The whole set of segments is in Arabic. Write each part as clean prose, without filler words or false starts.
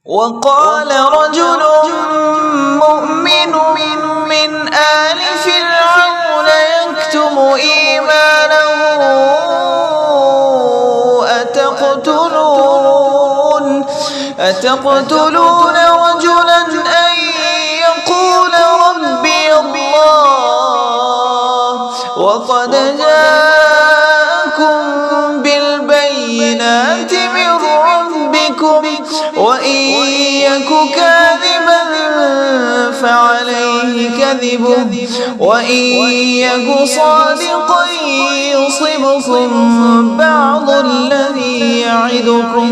وقال رجل مؤمن من آل فرعون يكتم إيمانه أتقتلون رجلا أن يقول ربي الله وقد جاءكم بالبينات من ربكم وإن يك كاذبا فعليه كذبه وإن يك صادقا يصبكم بعض الذي يعدكم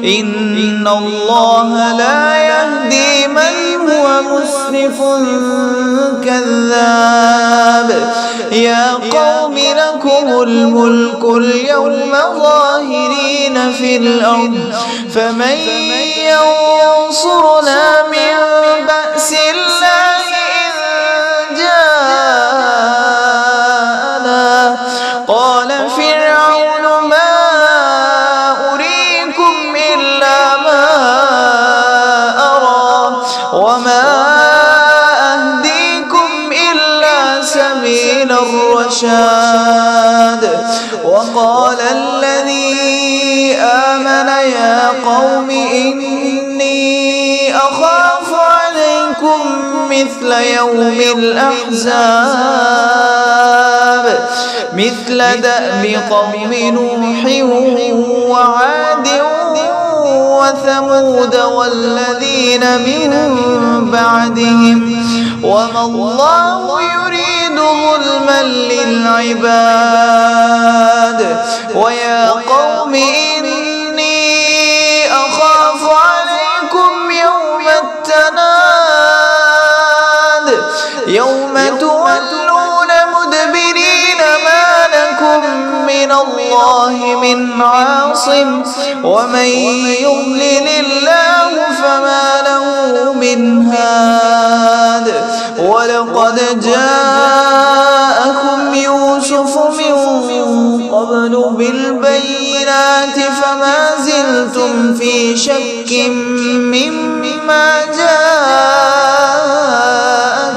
إن الله لا يهدي من هو مسرف كذاب. يا قوم لكم الملك اليوم ظاهرين في الأرض فمن ينصرنا من بأس الله إن جاءنا. قال فرعون ما أريكم إلا ما أرى وما أهديكم إلا سبيل الرشاد. وقال الذي آمن يا قوم إني أخاف عليكم مثل يوم الأحزاب مثل دأب قوم نوح وعاد وثمود والذين من بعدهم وما الله يريد ظلما للعباد. ويا قوم إني أخاف عليكم يوم التناد يوم تولون مدبرين ما لكم من الله من عاصم ومن يضلل الله فما له من هاد. ولقد جاءكم يوسف من قبل بالبينات فما زلتم في شك مما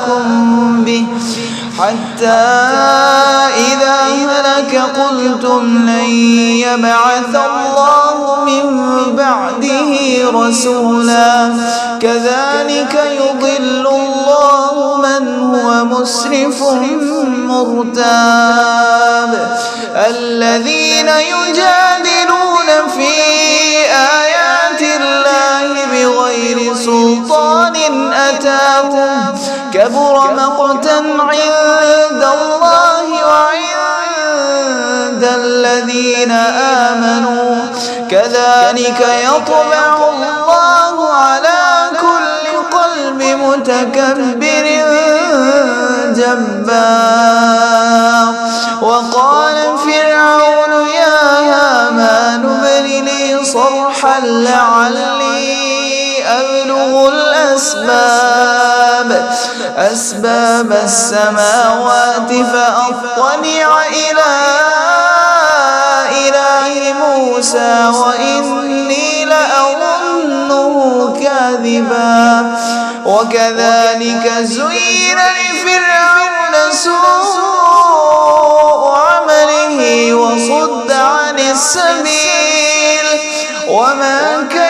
جاءكم به حتى إذا هلك قلتم لن يبعث الله من بعده رسولا كذلك يضل الله من هو مسرف مرتاب. الذين يجادلون في آيات الله بغير سلطان أتاهم كبر مقتا عند الله وعند الذين آمنوا كذلك يطبع الله على كل قلب متكبر جبار. وقال فرعون يا هامان ابن لي صرحا لعلي أبلغ أسباب السماوات فأطلع إلى إله موسى وإني لأظنه كاذبا. وكذلك زين لفرعون سوء عمله وصد عن السبيل وما كان